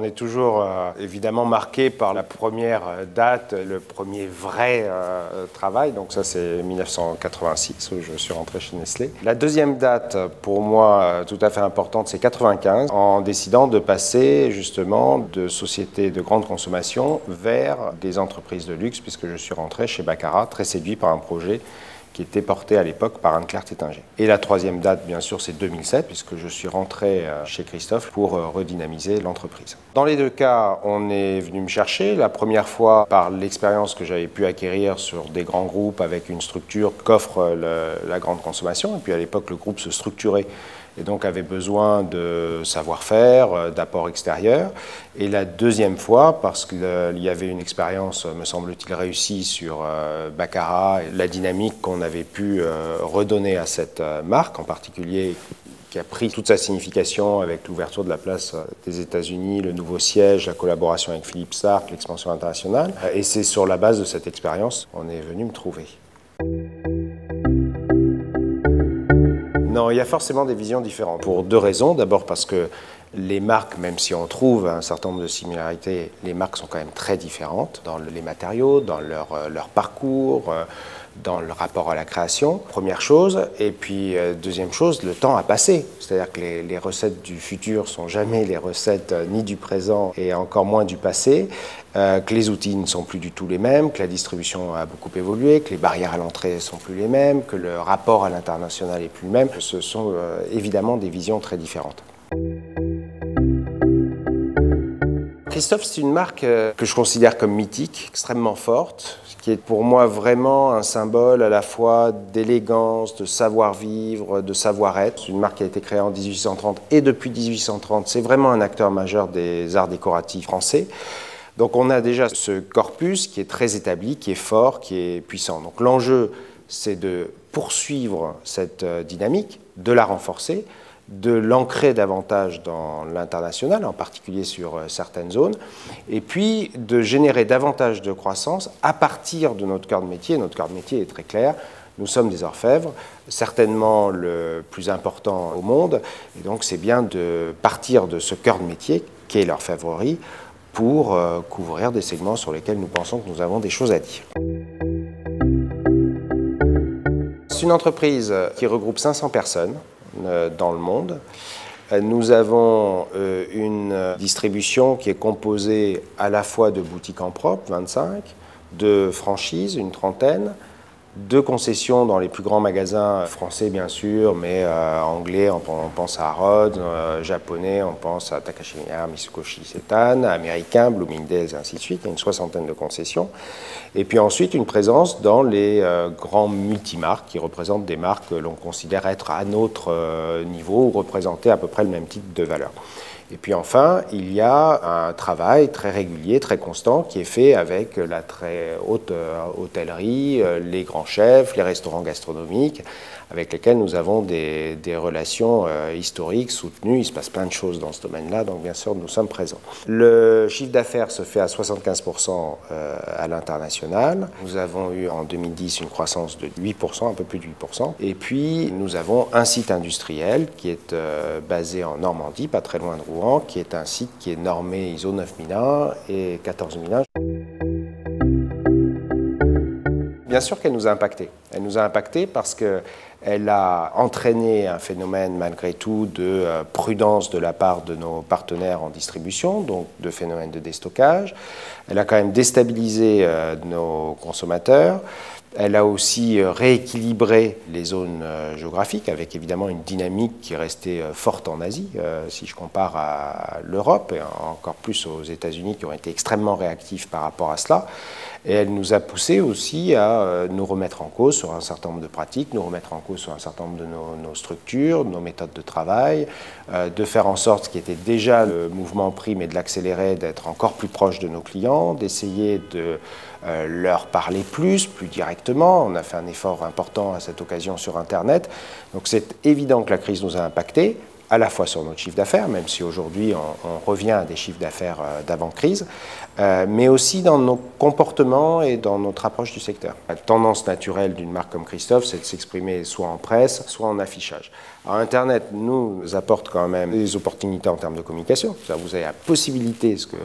est toujours évidemment marqué par la première date, le premier vrai travail. Donc ça, c'est 1986 où je suis rentré chez Nestlé. La deuxième date, pour moi, tout à fait importante, c'est 95, en décidant de passer justement de sociétés de grande consommation vers des entreprises de luxe, puisque je suis rentré chez Baccarat, très séduit par un projet qui était porté à l'époque par Anne-Claire Tétinger. Et la troisième date, bien sûr, c'est 2007, puisque je suis rentré chez Christophe pour redynamiser l'entreprise. Dans les deux cas, on est venu me chercher. La première fois, par l'expérience que j'avais pu acquérir sur des grands groupes avec une structure qu'offre la grande consommation. Et puis à l'époque, le groupe se structurait et donc avait besoin de savoir-faire, d'apports extérieurs. Et la deuxième fois, parce qu'il y avait une expérience, me semble-t-il, réussie sur Baccarat, et la dynamique qu'on avait pu redonner à cette marque, en particulier qui a pris toute sa signification avec l'ouverture de la place des États-Unis, le nouveau siège, la collaboration avec Philippe Starck, l'expansion internationale. Et c'est sur la base de cette expérience qu'on est venu me trouver. Non, il y a forcément des visions différentes, pour deux raisons. D'abord parce que les marques, même si on trouve un certain nombre de similarités, les marques sont quand même très différentes dans les matériaux, dans leur parcours, dans le rapport à la création, première chose. Et puis, deuxième chose, le temps a passé. C'est-à-dire que les recettes du futur ne sont jamais les recettes ni du présent et encore moins du passé, que les outils ne sont plus du tout les mêmes, que la distribution a beaucoup évolué, que les barrières à l'entrée ne sont plus les mêmes, que le rapport à l'international n'est plus le même. Ce sont évidemment des visions très différentes. Christophe, c'est une marque que je considère comme mythique, extrêmement forte, qui est pour moi vraiment un symbole à la fois d'élégance, de savoir-vivre, de savoir-être. C'est une marque qui a été créée en 1830 et depuis 1830, c'est vraiment un acteur majeur des arts décoratifs français. Donc on a déjà ce corpus qui est très établi, qui est fort, qui est puissant. Donc l'enjeu, c'est de poursuivre cette dynamique, de la renforcer, de l'ancrer davantage dans l'international, en particulier sur certaines zones, et puis de générer davantage de croissance à partir de notre cœur de métier. Notre cœur de métier est très clair, nous sommes des orfèvres, certainement le plus important au monde, et donc c'est bien de partir de ce cœur de métier, qui est l'orfèvrerie, pour couvrir des segments sur lesquels nous pensons que nous avons des choses à dire. C'est une entreprise qui regroupe 500 personnes, dans le monde. Nous avons une distribution qui est composée à la fois de boutiques en propre, 25, de franchises, une trentaine, de concessions dans les plus grands magasins français bien sûr, mais anglais, on pense à Harrods, japonais, on pense à Takashimaya, Mitsukoshi, Setan, américain, Bloomingdale's et ainsi de suite. Il y a une soixantaine de concessions. Et puis ensuite une présence dans les grands multimarques qui représentent des marques que l'on considère être à notre niveau ou représenter à peu près le même type de valeur. Et puis enfin, il y a un travail très régulier, très constant, qui est fait avec la très haute hôtellerie, les grands chefs, les restaurants gastronomiques, avec lesquels nous avons des relations historiques, soutenues. Il se passe plein de choses dans ce domaine-là, donc bien sûr, nous sommes présents. Le chiffre d'affaires se fait à 75% à l'international. Nous avons eu en 2010 une croissance de 8%, un peu plus de 8%. Et puis, nous avons un site industriel qui est basé en Normandie, pas très loin de Rouen, qui est un site qui est normé ISO 9001 et 14001. Bien sûr qu'elle nous a impactés. Elle nous a impactés parce qu'elle a entraîné un phénomène malgré tout de prudence de la part de nos partenaires en distribution, donc de phénomène de déstockage. Elle a quand même déstabilisé nos consommateurs. Elle a aussi rééquilibré les zones géographiques avec évidemment une dynamique qui est restée forte en Asie, si je compare à l'Europe et encore plus aux États-Unis qui ont été extrêmement réactifs par rapport à cela. Et elle nous a poussé aussi à nous remettre en cause sur un certain nombre de pratiques, nous remettre en cause sur un certain nombre de nos structures, nos méthodes de travail, de faire en sorte, ce qui était déjà le mouvement pris, mais de l'accélérer, d'être encore plus proche de nos clients, d'essayer de leur parler plus directement. On a fait un effort important à cette occasion sur Internet. Donc c'est évident que la crise nous a impactés, à la fois sur notre chiffre d'affaires, même si aujourd'hui on revient à des chiffres d'affaires d'avant-crise, mais aussi dans nos comportements et dans notre approche du secteur. La tendance naturelle d'une marque comme Christophe, c'est de s'exprimer soit en presse, soit en affichage. Alors, Internet nous apporte quand même des opportunités en termes de communication. Vous avez la possibilité, ce que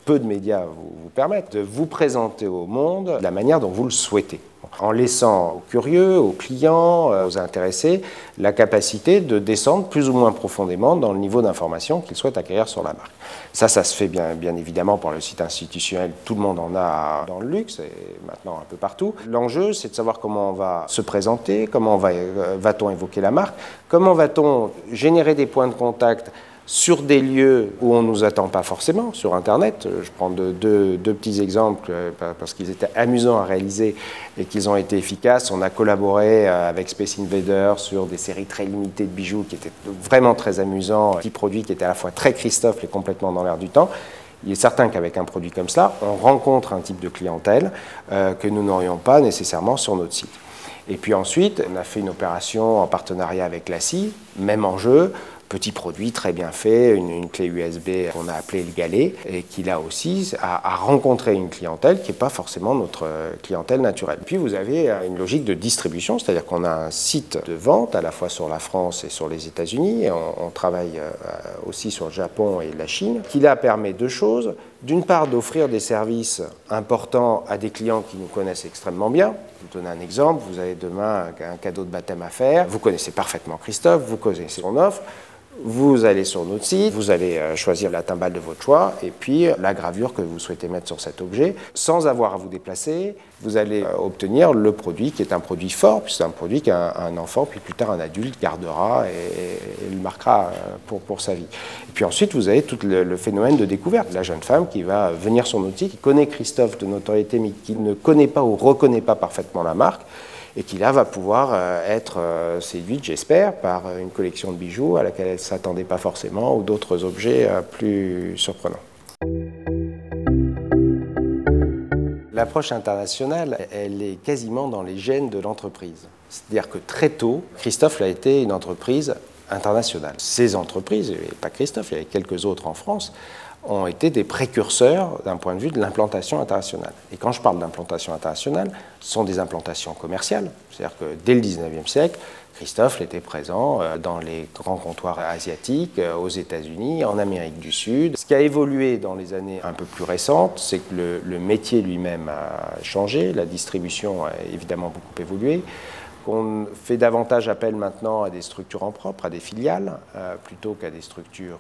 peu de médias vous permettent, de vous présenter au monde de la manière dont vous le souhaitez, en laissant aux curieux, aux clients, aux intéressés, la capacité de descendre plus ou moins profondément dans le niveau d'information qu'ils souhaitent acquérir sur la marque. Ça se fait bien évidemment pour le site institutionnel, tout le monde en a dans le luxe et maintenant un peu partout. L'enjeu, c'est de savoir comment on va se présenter, comment va-t-on évoquer la marque, comment va-t-on générer des points de contact sur des lieux où on ne nous attend pas forcément, sur Internet. Je prends deux petits exemples parce qu'ils étaient amusants à réaliser et qu'ils ont été efficaces. On a collaboré avec Space Invader sur des séries très limitées de bijoux qui étaient vraiment très amusants, petits produits qui étaient à la fois très Christophe et complètement dans l'air du temps. Il est certain qu'avec un produit comme cela, on rencontre un type de clientèle que nous n'aurions pas nécessairement sur notre site. Et puis ensuite, on a fait une opération en partenariat avec la scie, même enjeu. Petit produit très bien fait, une clé USB qu'on a appelée le galet et qui là aussi a rencontré une clientèle qui n'est pas forcément notre clientèle naturelle. Puis vous avez une logique de distribution, c'est-à-dire qu'on a un site de vente à la fois sur la France et sur les États-Unis. On travaille aussi sur le Japon et la Chine, qui là permet deux choses. D'une part, d'offrir des services importants à des clients qui nous connaissent extrêmement bien. Je vous donne un exemple, vous avez demain un cadeau de baptême à faire, vous connaissez parfaitement Christophe, vous connaissez son offre, vous allez sur notre site, vous allez choisir la timbale de votre choix et puis la gravure que vous souhaitez mettre sur cet objet. Sans avoir à vous déplacer, vous allez obtenir le produit qui est un produit fort, puis c'est un produit qu'un enfant, puis plus tard un adulte gardera et le marquera pour sa vie. Et puis ensuite, vous avez tout le phénomène de découverte. La jeune femme qui va venir sur notre site, qui connaît Christophe de notoriété, mais qui ne connaît pas ou reconnaît pas parfaitement la marque, et qui là va pouvoir être séduite, j'espère, par une collection de bijoux à laquelle elle ne s'attendait pas forcément ou d'autres objets plus surprenants. L'approche internationale, elle est quasiment dans les gènes de l'entreprise. C'est-à-dire que très tôt, Christophe a été une entreprise internationale. Ces entreprises, et pas Christophe, il y avait quelques autres en France, ont été des précurseurs d'un point de vue de l'implantation internationale. Et quand je parle d'implantation internationale, ce sont des implantations commerciales. C'est-à-dire que dès le 19e siècle, Christophe était présent dans les grands comptoirs asiatiques, aux États-Unis, en Amérique du Sud. Ce qui a évolué dans les années un peu plus récentes, c'est que le métier lui-même a changé, la distribution a évidemment beaucoup évolué. On fait davantage appel maintenant à des structures en propre, à des filiales, plutôt qu'à des structures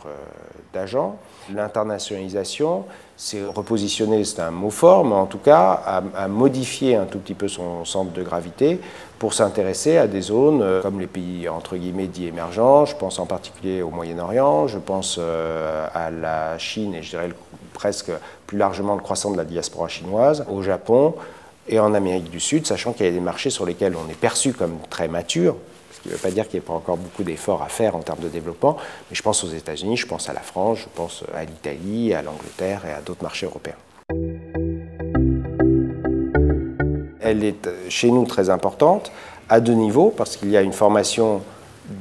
d'agents. L'internationalisation, c'est repositionner, c'est un mot fort, mais en tout cas, à modifier un tout petit peu son centre de gravité pour s'intéresser à des zones comme les pays, entre guillemets, dits émergents. Je pense en particulier au Moyen-Orient, je pense à la Chine et je dirais presque plus largement le croissant de la diaspora chinoise, au Japon, et en Amérique du Sud, sachant qu'il y a des marchés sur lesquels on est perçu comme très mature, ce qui ne veut pas dire qu'il n'y a pas encore beaucoup d'efforts à faire en termes de développement, mais je pense aux États-Unis, je pense à la France, je pense à l'Italie, à l'Angleterre et à d'autres marchés européens. Elle est chez nous très importante, à deux niveaux, parce qu'il y a une formation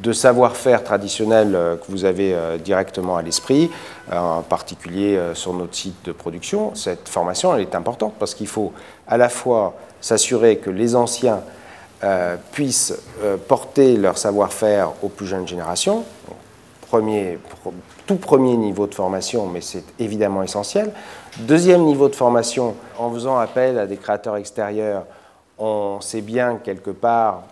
de savoir-faire traditionnel que vous avez directement à l'esprit, en particulier sur notre site de production. Cette formation, elle est importante parce qu'il faut à la fois s'assurer que les anciens puissent porter leur savoir-faire aux plus jeunes générations. Tout premier niveau de formation, mais c'est évidemment essentiel. Deuxième niveau de formation, en faisant appel à des créateurs extérieurs, on sait bien que quelque part,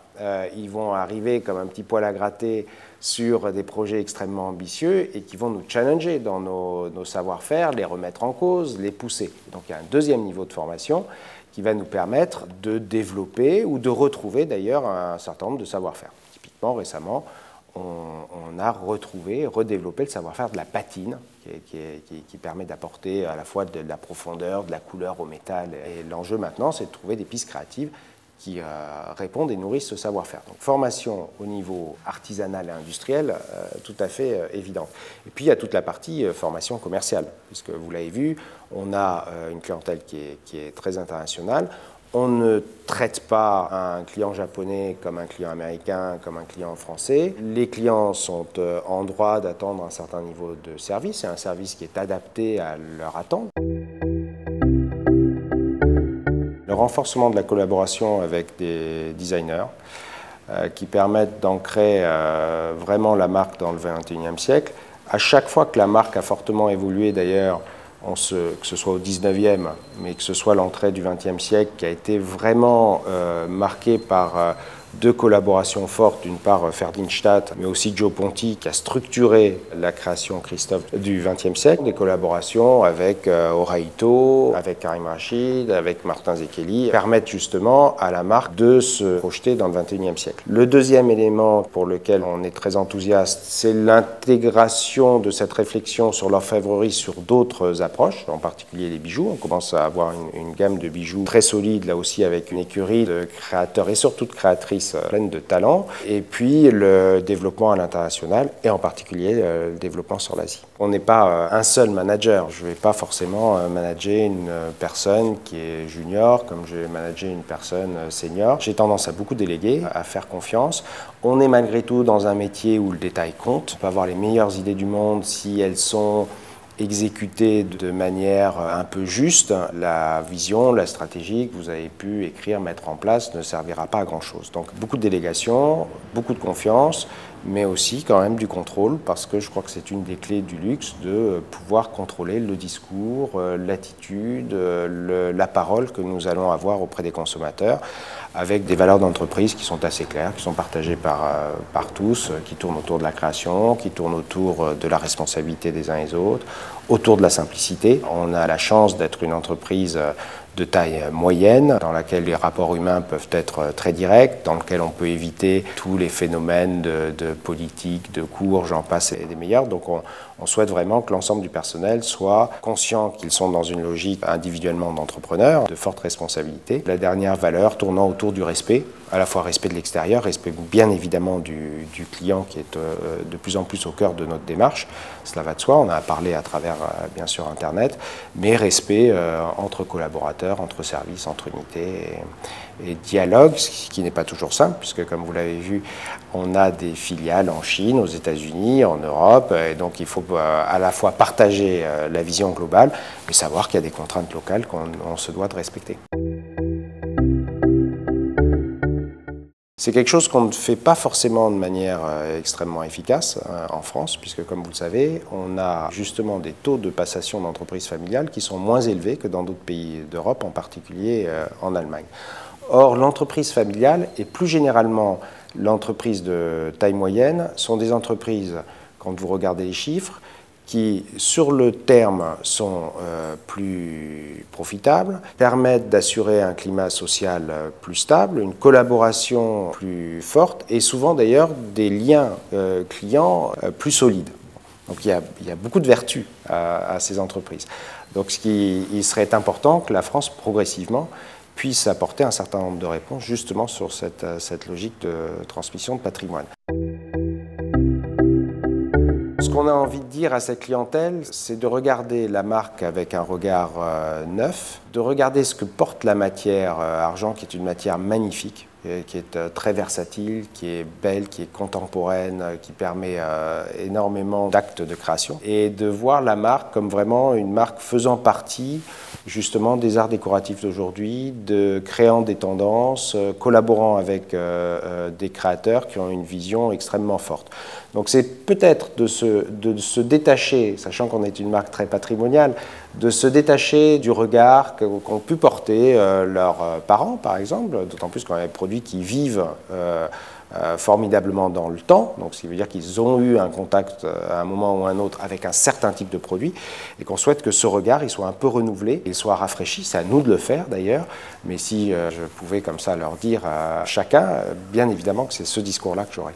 ils vont arriver comme un petit poil à gratter sur des projets extrêmement ambitieux et qui vont nous challenger dans nos savoir-faire, les remettre en cause, les pousser. Donc il y a un deuxième niveau de formation qui va nous permettre de développer ou de retrouver d'ailleurs un certain nombre de savoir-faire. Typiquement, récemment, on a retrouvé, redéveloppé le savoir-faire de la patine qui permet d'apporter à la fois de la profondeur, de la couleur au métal. Et l'enjeu maintenant, c'est de trouver des pistes créatives qui répondent et nourrissent ce savoir-faire. Donc formation au niveau artisanal et industriel, tout à fait évidente. Et puis il y a toute la partie formation commerciale, puisque vous l'avez vu, on a une clientèle qui est très internationale. On ne traite pas un client japonais comme un client américain, comme un client français. Les clients sont en droit d'attendre un certain niveau de service et un service qui est adapté à leur attente. Le renforcement de la collaboration avec des designers qui permettent d'ancrer vraiment la marque dans le XXIe siècle. À chaque fois que la marque a fortement évolué d'ailleurs, que ce soit au 19e, mais que ce soit l'entrée du XXe siècle, qui a été vraiment marquée par deux collaborations fortes, d'une part Ferdinand, mais aussi Joe Ponti, qui a structuré la création Christophe du XXe siècle, des collaborations avec Ora-Ito, avec Karim Rachid, avec Martin Zekeli, permettent justement à la marque de se projeter dans le XXIe siècle. Le deuxième élément pour lequel on est très enthousiaste, c'est l'intégration de cette réflexion sur l'orfèvrerie sur d'autres approches, en particulier les bijoux. On commence à avoir une gamme de bijoux très solide, là aussi avec une écurie de créateurs et surtout de créatrices pleine de talent, et puis le développement à l'international, et en particulier le développement sur l'Asie. On n'est pas un seul manager, je ne vais pas forcément manager une personne qui est junior, comme je vais manager une personne senior. J'ai tendance à beaucoup déléguer, à faire confiance. On est malgré tout dans un métier où le détail compte. On peut avoir les meilleures idées du monde si elles sont exécutées de manière un peu juste. La vision, la stratégie que vous avez pu écrire, mettre en place ne servira pas à grand chose. Donc beaucoup de délégation, beaucoup de confiance, mais aussi quand même du contrôle, parce que je crois que c'est une des clés du luxe de pouvoir contrôler le discours, l'attitude, la parole que nous allons avoir auprès des consommateurs, avec des valeurs d'entreprise qui sont assez claires, qui sont partagées par tous, qui tournent autour de la création, qui tournent autour de la responsabilité des uns et des autres, autour de la simplicité. On a la chance d'être une entreprise de taille moyenne, dans laquelle les rapports humains peuvent être très directs, dans lequel on peut éviter tous les phénomènes de politique, de cours, j'en passe et des meilleurs. Donc on souhaite vraiment que l'ensemble du personnel soit conscient qu'ils sont dans une logique individuellement d'entrepreneurs, de forte responsabilité. La dernière valeur tournant autour du respect, à la fois respect de l'extérieur, respect bien évidemment du client qui est de plus en plus au cœur de notre démarche, cela va de soi, on a parlé à travers bien sûr Internet, mais respect entre collaborateurs, entre services, entre unités et dialogue, ce qui n'est pas toujours simple, puisque comme vous l'avez vu, on a des filiales en Chine, aux États-Unis, en Europe, et donc il faut à la fois partager la vision globale, mais savoir qu'il y a des contraintes locales qu'on se doit de respecter. C'est quelque chose qu'on ne fait pas forcément de manière extrêmement efficace en France, puisque comme vous le savez, on a justement des taux de passation d'entreprises familiales qui sont moins élevés que dans d'autres pays d'Europe, en particulier en Allemagne. Or, l'entreprise familiale et plus généralement l'entreprise de taille moyenne sont des entreprises, quand vous regardez les chiffres, qui, sur le terme, sont plus profitables, permettent d'assurer un climat social plus stable, une collaboration plus forte et souvent d'ailleurs des liens clients plus solides. Donc il y a beaucoup de vertus à ces entreprises. Donc il serait important que la France, progressivement, puisse apporter un certain nombre de réponses justement sur cette logique de transmission de patrimoine. Ce qu'on a envie de dire à cette clientèle, c'est de regarder la marque avec un regard neuf, de regarder ce que porte la matière argent, qui est une matière magnifique, qui est très versatile, qui est belle, qui est contemporaine, qui permet énormément d'actes de création, et de voir la marque comme vraiment une marque faisant partie justement des arts décoratifs d'aujourd'hui, de créant des tendances, collaborant avec des créateurs qui ont une vision extrêmement forte. Donc c'est peut-être de se détacher, sachant qu'on est une marque très patrimoniale, de se détacher du regard qu'ont pu porter leurs parents, par exemple, d'autant plus qu'on a des produits qui vivent formidablement dans le temps, donc ce qui veut dire qu'ils ont eu un contact à un moment ou à un autre avec un certain type de produit, et qu'on souhaite que ce regard il soit un peu renouvelé, il soit rafraîchi, c'est à nous de le faire d'ailleurs, mais si je pouvais comme ça leur dire à chacun, bien évidemment que c'est ce discours-là que j'aurais.